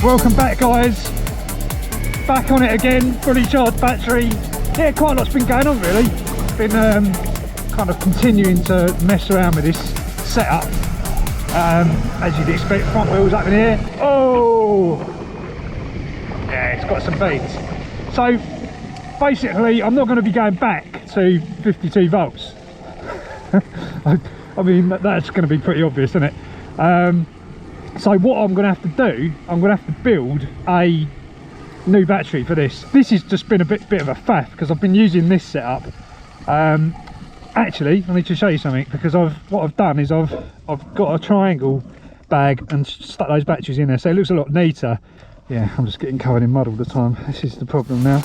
Welcome back, guys. Back on it again, fully charged battery. Yeah, quite a lot's been going on really. Been kind of continuing to mess around with this setup. As you'd expect, front wheels up in here. Oh! Yeah, it's got some beats. So basically, I'm not going to be going back to 52 volts. I mean, that's going to be pretty obvious, isn't it? So what I'm going to have to do, I'm going to have to build a new battery for this. This has just been a bit of a faff because I've been using this setup. Actually, I need to show you something because what I've done is I've got a triangle bag and stuck those batteries in there, so it looks a lot neater. Yeah, I'm just getting covered in mud all the time. This is the problem now.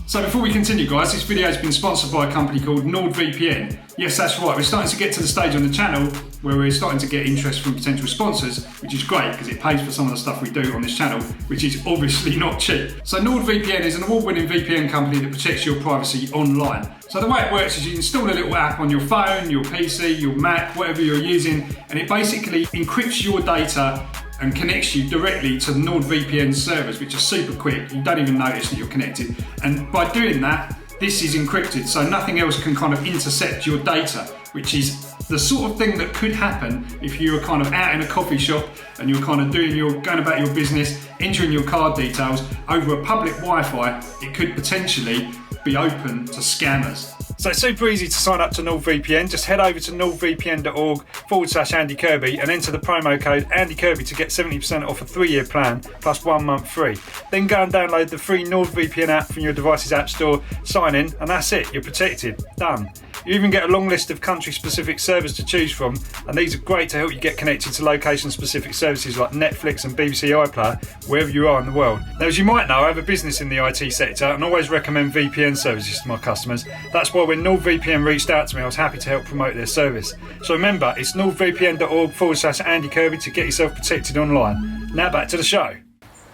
So before we continue, guys, this video has been sponsored by a company called NordVPN. Yes, that's right, we're starting to get to the stage on the channel where we're starting to get interest from potential sponsors, which is great because it pays for some of the stuff we do on this channel, which is obviously not cheap. So NordVPN is an award-winning VPN company that protects your privacy online. So the way it works is you install a little app on your phone, your PC, your Mac, whatever you're using, and it basically encrypts your data and connects you directly to NordVPN servers, which are super quick. You don't even notice that you're connected. And by doing that, this is encrypted, so nothing else can kind of intercept your data, which is the sort of thing that could happen if you were kind of out in a coffee shop and you're kind of going about your business, entering your card details over a public Wi-Fi. It could potentially be open to scammers. So it's super easy to sign up to NordVPN. Just head over to nordvpn.org/Andy Kirby and enter the promo code Andy Kirby to get 70% off a 3-year plan plus 1 month free. Then go and download the free NordVPN app from your device's app store, sign in, and that's it. You're protected. Done. You even get a long list of country-specific servers to choose from, and these are great to help you get connected to location-specific services like Netflix and BBC iPlayer, wherever you are in the world. Now, as you might know, I have a business in the IT sector and always recommend VPN services to my customers. That's why when NordVPN reached out to me, I was happy to help promote their service. So remember, it's nordvpn.org/Andy Kirby to get yourself protected online. Now back to the show.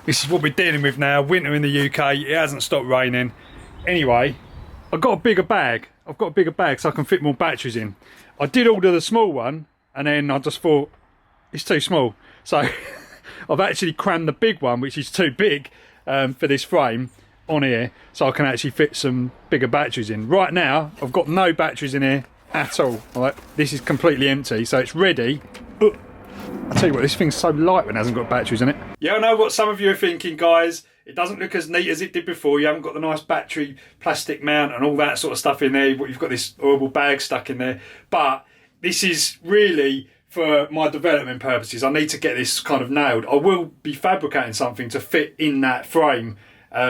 This is what we're dealing with now. Winter in the UK. It hasn't stopped raining. Anyway, I've got a bigger bag. So I can fit more batteries in. I did order the small one and then I just thought it's too small. So I've actually crammed the big one, which is too big for this frame, on here so I can actually fit some bigger batteries in. Right now I've got no batteries in here at all. Right, this is completely empty, so it's ready. I tell you what, this thing's so light when it hasn't got batteries in it. Yeah, I know what some of you are thinking, guys. It doesn't look as neat as it did before. You haven't got the nice battery plastic mount and all that sort of stuff in there. You've got this horrible bag stuck in there. But this is really for my development purposes. I need to get this kind of nailed. I will be fabricating something to fit in that frame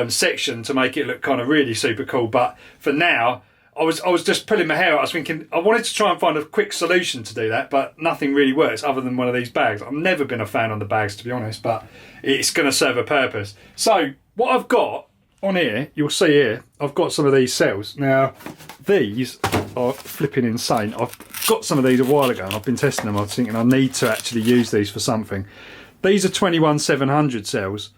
section to make it look kind of really super cool. But for now, I was just pulling my hair out. I was thinking I wanted to try and find a quick solution to do that, but nothing really works other than one of these bags. I've never been a fan on the bags, to be honest, but it's going to serve a purpose. So what I've got on here, you'll see here, I've got some of these cells. Now, these are flipping insane. I've got some of these a while ago and I've been testing them. I was thinking I need to actually use these for something. These are 21700 cells,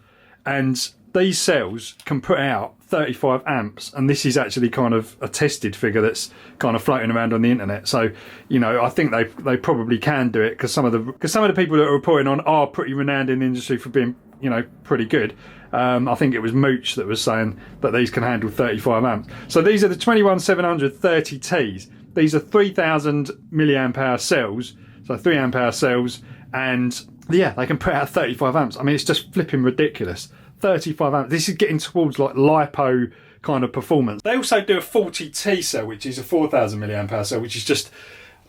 and these cells can put out 35 amps, and this is actually kind of a tested figure that's kind of floating around on the internet. So, you know, I think they probably can do it because some of the people that are reporting on are pretty renowned in the industry for being, you know, pretty good. I think it was Mooch that was saying that these can handle 35 amps. So these are the 21700 30Ts. These are 3000 milliamp hour cells, so 3 amp hour cells, and yeah, they can put out 35 amps. I mean, it's just flipping ridiculous. 35 amps. This is getting towards like lipo kind of performance. They also do a 40T cell, which is a 4000 milliamp hour cell, which is just,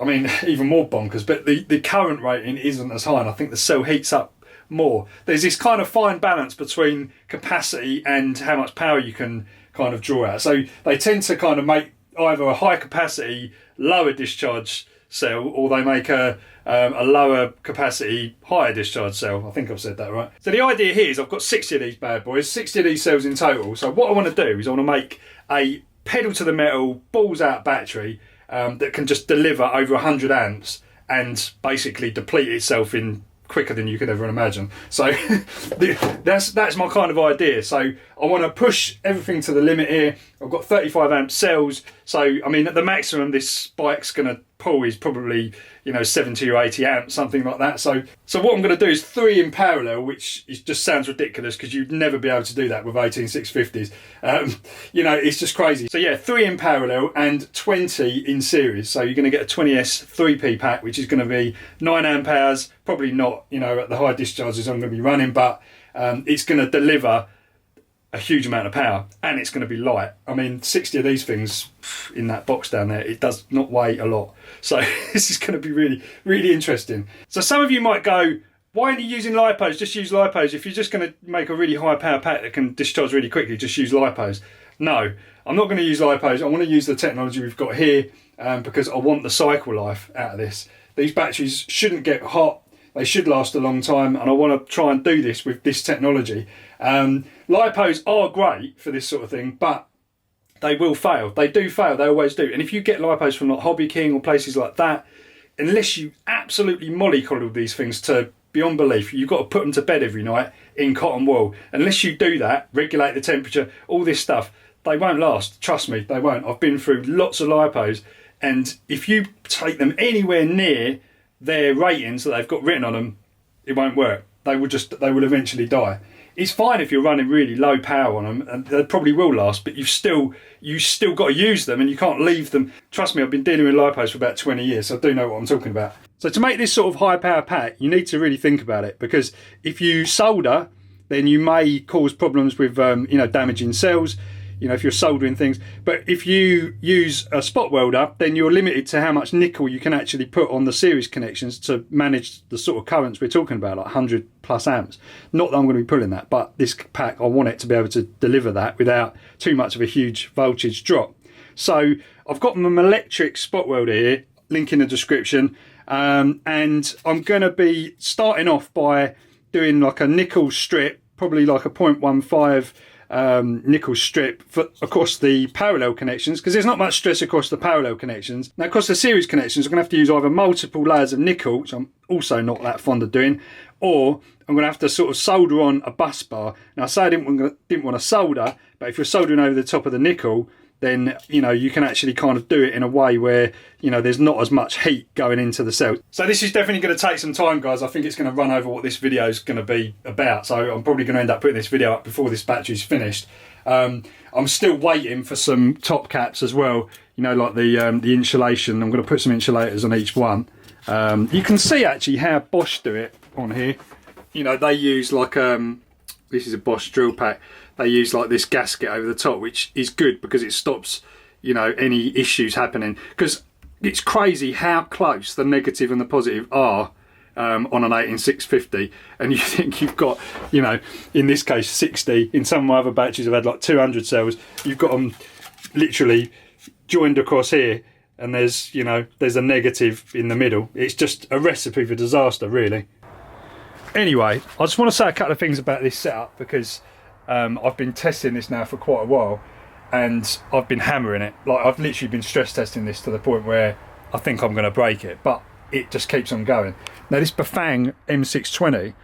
I mean, even more bonkers. But the current rating isn't as high, and I think the cell heats up more. There's this kind of fine balance between capacity and how much power you can kind of draw out. So they tend to kind of make either a high capacity, lower discharge cell, or they make a lower capacity, higher discharge cell. I think I've said that right. So the idea here is I've got 60 of these bad boys, 60 of these cells in total. So what I want to do is I want to make a pedal to the metal, balls out battery that can just deliver over 100 amps and basically deplete itself in quicker than you could ever imagine. So that's my kind of idea. So I want to push everything to the limit here. I've got 35 amp cells. So I mean, at the maximum this bike's going to pull is probably, you know, 70 or 80 amps, something like that. So what I'm going to do is 3 in parallel, which just sounds ridiculous because you'd never be able to do that with 18650s. You know, it's just crazy. So yeah, 3 in parallel and 20 in series. So you're going to get a 20S 3P pack, which is going to be 9 amp hours, probably not, you know, at the high discharges I'm going to be running, but it's going to deliver a huge amount of power, and it's going to be light. I mean, 60 of these things in that box down there, it does not weigh a lot. So this is going to be really, really interesting. So some of you might go, why aren't you using lipos? Just use lipos. If you're just going to make a really high power pack that can discharge really quickly, just use lipos. No, I'm not going to use lipos. I want to use the technology we've got here because I want the cycle life out of this. These batteries shouldn't get hot. They should last a long time, and I want to try and do this with this technology. Lipos are great for this sort of thing, but they will fail. They do fail, they always do. And if you get lipos from like Hobby King or places like that, unless you absolutely mollycoddle these things to beyond belief, you've got to put them to bed every night in cotton wool. Unless you do that, regulate the temperature, all this stuff, they won't last. Trust me, they won't. I've been through lots of lipos, and if you take them anywhere near their ratings that they've got written on them, it won't work. They will eventually die. It's fine if you're running really low power on them, and they probably will last, but you still got to use them, and you can't leave them. Trust me, I've been dealing with lipos for about 20 years, so I do know what I'm talking about. So to make this sort of high power pack, you need to really think about it, because if you solder, then you may cause problems with you know, damaging cells, you know, if you're soldering things. But if you use a spot welder, then you're limited to how much nickel you can actually put on the series connections to manage the sort of currents we're talking about, like 100 plus amps. Not that I'm going to be pulling that, but this pack, I want it to be able to deliver that without too much of a huge voltage drop. So I've got an electric spot welder here, link in the description, and I'm going to be starting off by doing like a nickel strip, probably like a 0.15 nickel strip across the parallel connections, because there's not much stress across the parallel connections. Now across the series connections, I'm going to have to use either multiple layers of nickel, which I'm also not that fond of doing, or I'm going to have to sort of solder on a bus bar. Now I say I didn't want to solder, but if you're soldering over the top of the nickel, then, you know, you can actually kind of do it in a way where, you know, there's not as much heat going into the cell. So this is definitely going to take some time, guys. I think it's going to run over what this video is going to be about. So I'm probably going to end up putting this video up before this battery's finished. I'm still waiting for some top caps as well, you know, like the insulation. I'm going to put some insulators on each one. You can see actually how Bosch do it on here. You know, they use like, this is a Bosch drill pack. They use like this gasket over the top, which is good because it stops, you know, any issues happening. Because it's crazy how close the negative and the positive are on an 18650, and you think you've got, you know, in this case 60. In some of my other batteries I've had like 200 cells. You've got them literally joined across here, and there's, you know, there's a negative in the middle. It's just a recipe for disaster, really. Anyway, I just want to say a couple of things about this setup, because I've been testing this now for quite a while, and I've been hammering it. Like, I've literally been stress testing this to the point where I think I'm going to break it, but it just keeps on going. Now this Bafang M620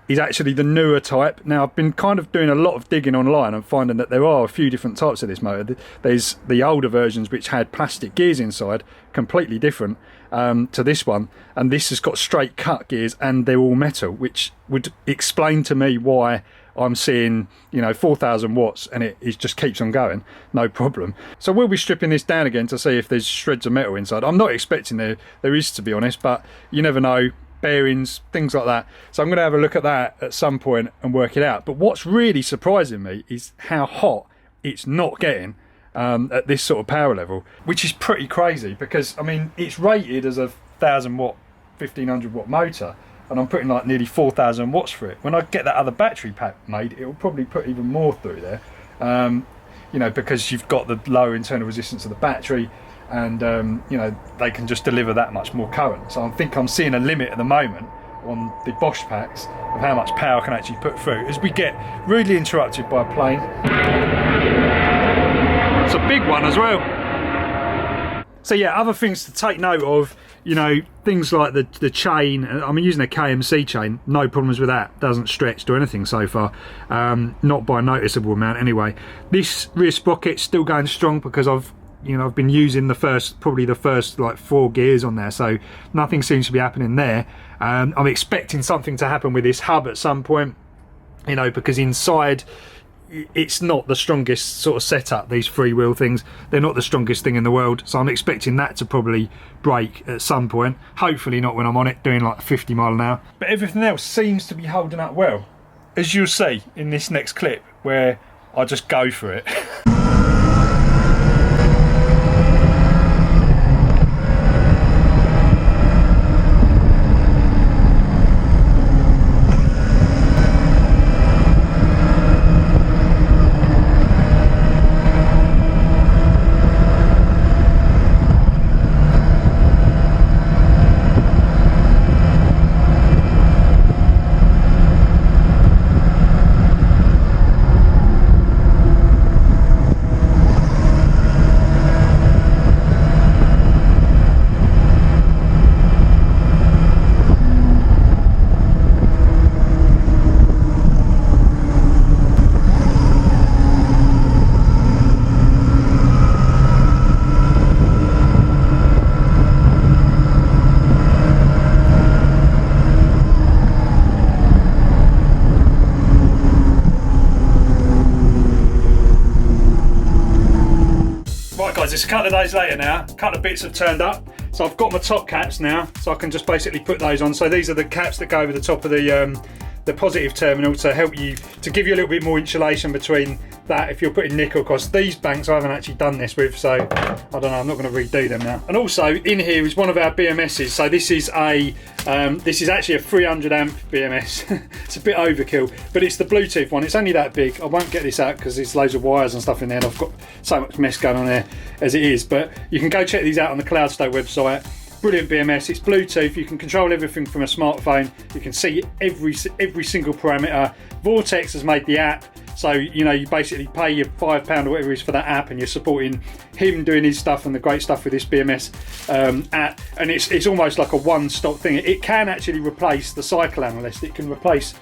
is actually the newer type. Now I've been kind of doing a lot of digging online and finding that there are a few different types of this motor. There's the older versions which had plastic gears inside, completely different to this one, and this has got straight cut gears and they're all metal, which would explain to me why I'm seeing, you know, 4,000 watts and it just keeps on going, no problem. So we'll be stripping this down again to see if there's shreds of metal inside. I'm not expecting there is, to be honest, but you never know, bearings, things like that. So I'm going to have a look at that at some point and work it out. But what's really surprising me is how hot it's not getting at this sort of power level, which is pretty crazy, because I mean, it's rated as a 1,000 watt, 1,500 watt motor, and I'm putting like nearly 4,000 watts for it. When I get that other battery pack made, it will probably put even more through there. you know, because you've got the lower internal resistance of the battery, and you know, they can just deliver that much more current. So I think I'm seeing a limit at the moment on the Bosch packs of how much power I can actually put through as we get rudely interrupted by a plane. It's a big one as well. So yeah, other things to take note of, you know, things like the chain. I'm using a KMC chain, no problems with that, doesn't stretch or anything so far, not by a noticeable amount anyway. This rear sprocket's still going strong because I've been using probably the first like 4 gears on there, so nothing seems to be happening there. I'm expecting something to happen with this hub at some point, you know, because inside it's not the strongest sort of setup. These freewheel things, they're not the strongest thing in the world, so I'm expecting that to probably break at some point. Hopefully not when I'm on it doing like 50 mile an hour, but everything else seems to be holding up well, as you'll see in this next clip where I just go for it. It's a couple of days later now, a couple of bits have turned up, so I've got my top caps now, so I can just basically put those on. So these are the caps that go over the top of the positive terminal to help you, to give you a little bit more insulation between that if you're putting nickel across. These banks I haven't actually done this with, so I don't know, I'm not going to redo them now. And also in here is one of our BMSs. So this is actually a 300 amp BMS. It's a bit overkill, but it's the Bluetooth one. It's only that big. I won't get this out because there's loads of wires and stuff in there, and I've got so much mess going on there as it is. But you can go check these out on the Cloudstoke website. Brilliant BMS. It's Bluetooth. You can control everything from a smartphone. You can see every single parameter. Vortex has made the app, so you know, you basically pay your £5 or whatever it is for that app, and you're supporting him doing his stuff and the great stuff with this BMS app. And it's almost like a one-stop thing. It can actually replace the cycle analyst. It can replace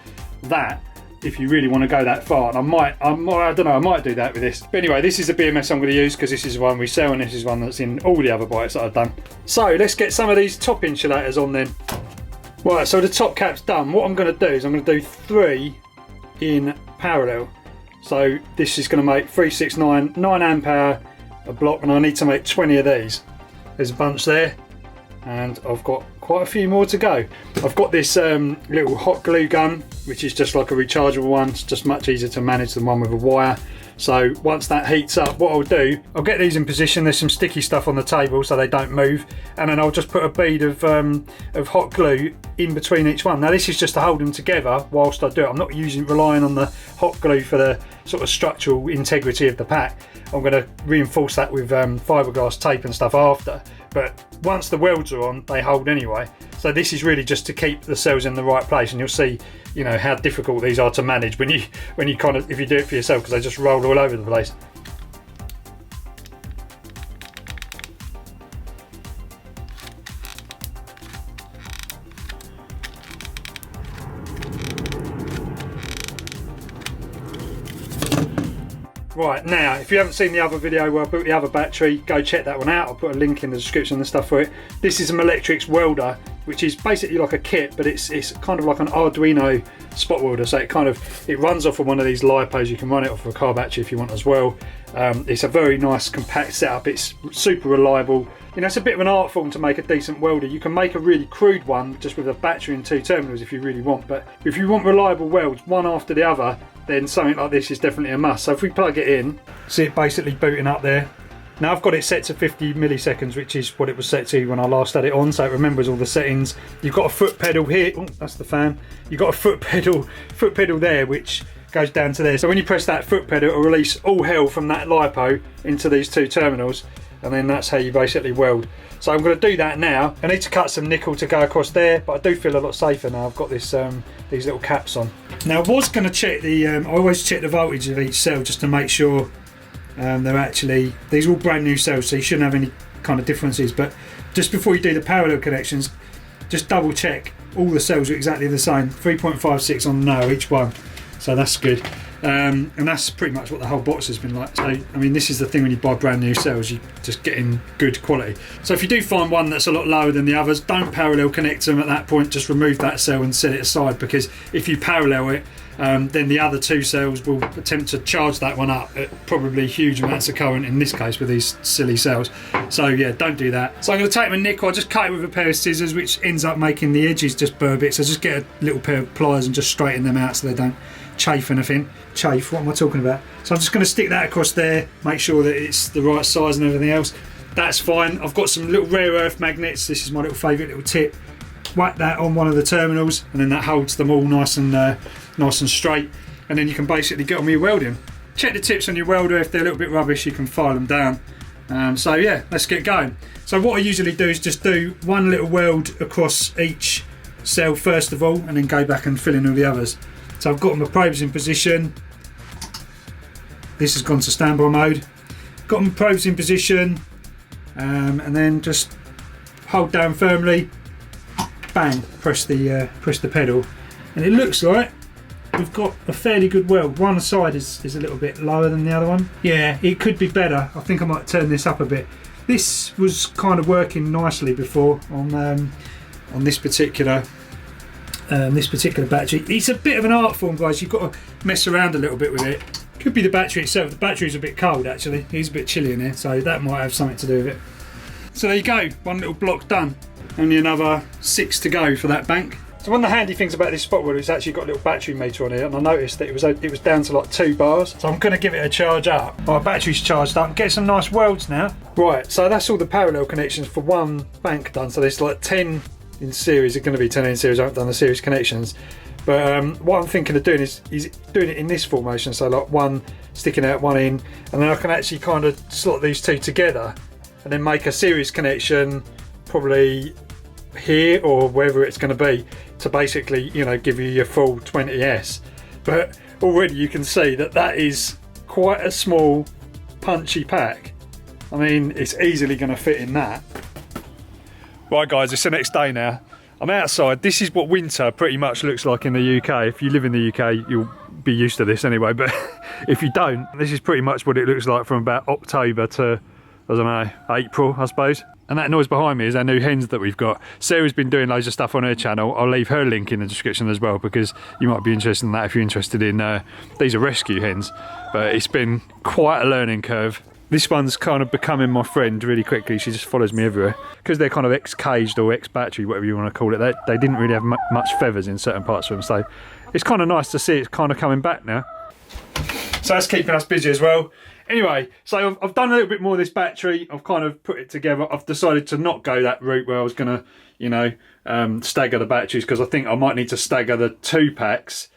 that if you really want to go that far, and I don't know, I might do that with this. But anyway, this is the BMS I'm going to use because this is the one we sell, and this is one that's in all the other bikes that I've done. So let's get some of these top insulators on then. Right, so the top cap's done. What I'm going to do is I'm going to do 3 in parallel. So this is going to make 3, 6, 9 amp hour a block, and I need to make 20 of these. There's a bunch there, and I've got quite a few more to go. I've got this little hot glue gun, which is just like a rechargeable one. It's just much easier to manage than one with a wire. So once that heats up, what I'll do, I'll get these in position. There's some sticky stuff on the table so they don't move, and then I'll just put a bead of hot glue in between each one. Now this is just to hold them together whilst I do it. I'm not relying on the hot glue for the sort of structural integrity of the pack. I'm going to reinforce that with fiberglass tape and stuff after, but once the welds are on, they hold anyway. So this is really just to keep the cells in the right place, and you'll see, you know, how difficult these are to manage when you kind of, if you do it for yourself, because they just roll all over the place. Right, now if you haven't seen the other video where I built the other battery, go check that one out. I'll put a link in the description and stuff for it. This is a Electrics welder, which is basically like a kit, but it's kind of like an Arduino spot welder. So it runs off of one of these LiPos. You can run it off of a car battery if you want as well. It's a very nice compact setup. It's super reliable. You know, it's a bit of an art form to make a decent welder. You can make a really crude one just with a battery and 2 terminals if you really want, but if you want reliable welds one after the other, then something like this is definitely a must. So if we plug it in, see it basically booting up there. Now I've got it set to 50 milliseconds, which is what it was set to when I last had it on, so it remembers all the settings. You've got a foot pedal here. Oh, that's the fan. You've got a foot pedal there, which goes down to there. So when you press that foot pedal, it will release all hell from that LiPo into these two terminals, and then that's how you basically weld. So I'm going to do that now. I need to cut some nickel to go across there, but I do feel a lot safer now. I've got this these little caps on. Now I was going to check the, I always check the voltage of each cell just to make sure they're actually, these are all brand new cells, so you shouldn't have any kind of differences. But just before you do the parallel connections, just double check all the cells are exactly the same. 3.56 on the nail each one, so that's good. And that's pretty much what the whole box has been like. So I mean, this is the thing when you buy brand new cells, you just get in good quality. So if you do find one that's a lot lower than the others, don't parallel connect them at that point. Just remove that cell and set it aside, because if you parallel it, then the other two cells will attempt to charge that one up at probably huge amounts of current, in this case with these silly cells. So yeah, don't do that. So I'm going to take my nickel, I just cut it with a pair of scissors, which ends up making the edges just burr bits. So just get a little pair of pliers and just straighten them out so they don't chafe anything. Chafe, what am I talking about? So I'm just going to stick that across there, make sure that it's the right size and everything else. That's fine. I've got some little rare earth magnets. This is my little favourite little tip. Whack that on one of the terminals, and then that holds them all nice and straight, and then you can basically get on with your welding. Check the tips on your welder. If they're a little bit rubbish, you can file them down. So yeah, let's get going. So what I usually do is just do one little weld across each cell first of all, and then go back and fill in all the others. So I've got my probes in position. This has gone to standby mode. Got my probes in position, and then just hold down firmly, bang, press the pedal, and it looks like we've got a fairly good weld. One side is a little bit lower than the other one. Yeah, it could be better. I think I might turn this up a bit. This was kind of working nicely before on this particular battery. It's a bit of an art form, guys. You've got to mess around a little bit with it. Could be the battery itself. The battery's a bit cold actually. It's a bit chilly in here, so that might have something to do with it. So there you go, one little block done. Only another 6 to go for that bank. So one of the handy things about this spot welder is it's actually got a little battery meter on here, and I noticed that it was down to like 2 bars. So I'm going to give it a charge up. My battery's charged up and get some nice welds now. Right, so that's all the parallel connections for one bank done. So there's like 10 in series. It's going to be 10 in series. I haven't done the series connections. But what I'm thinking of doing is doing it in this formation. So like one sticking out, one in, and then I can actually kind of slot these two together and then make a series connection probably here or wherever it's going to be, to basically, you know, give you your full 20S. But already you can see that is quite a small punchy pack. I mean, it's easily going to fit in that. Right guys, it's the next day now. I'm outside. This is what winter pretty much looks like in the UK. If you live in the UK, you'll be used to this anyway, but if you don't, this is pretty much what it looks like from about October to, I don't know, April, I suppose. And that noise behind me is our new hens that we've got. Sarah's been doing loads of stuff on her channel. I'll leave her link in the description as well, because you might be interested in that if you're interested in, these are rescue hens. But it's been quite a learning curve. This one's kind of becoming my friend really quickly. She just follows me everywhere. Because they're kind of ex-caged or ex-battery, whatever you want to call it. They didn't really have much feathers in certain parts of them. So it's kind of nice to see it's kind of coming back now. So that's keeping us busy as well. Anyway, so I've done a little bit more of this battery. I've kind of put it together. I've decided to not go that route where I was going to, you know, stagger the batteries, because I think I might need to stagger the 2 packs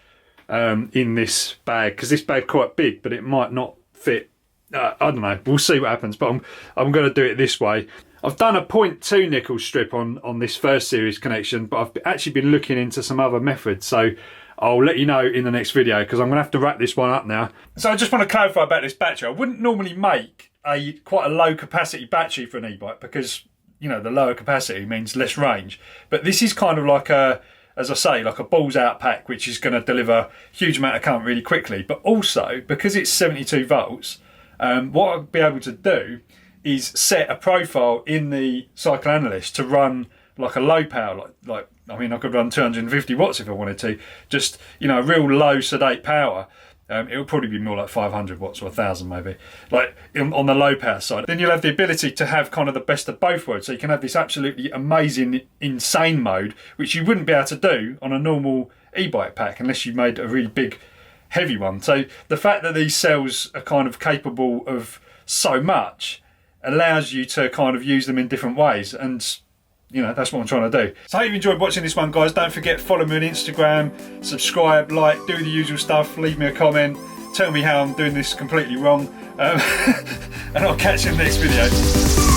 in this bag, because this bag's quite big, but it might not fit. I don't know, we'll see what happens, but I'm going to do it this way. I've done a 0.2 nickel strip on this first series connection, but I've actually been looking into some other methods, so I'll let you know in the next video, because I'm going to have to wrap this one up now. So I just want to clarify about this battery. I wouldn't normally make quite a low capacity battery for an e-bike, because, you know, the lower capacity means less range, but this is kind of like a, as I say, like a balls out pack, which is going to deliver a huge amount of current really quickly. But also, because it's 72 volts, what I'll be able to do is set a profile in the cycle analyst to run like a low power, like I mean, I could run 250 watts if I wanted to, just, you know, a real low sedate power. It would probably be more like 500 watts or 1000 maybe, like on the low power side. Then you'll have the ability to have kind of the best of both worlds. So you can have this absolutely amazing, insane mode, which you wouldn't be able to do on a normal e-bike pack unless you made a really big, heavy one. So the fact that these cells are kind of capable of so much allows you to kind of use them in different ways. And you know, that's what I'm trying to do. So I hope you enjoyed watching this one, guys. Don't forget, follow me on Instagram, subscribe, like, do the usual stuff, leave me a comment, tell me how I'm doing this completely wrong, and I'll catch you in the next video.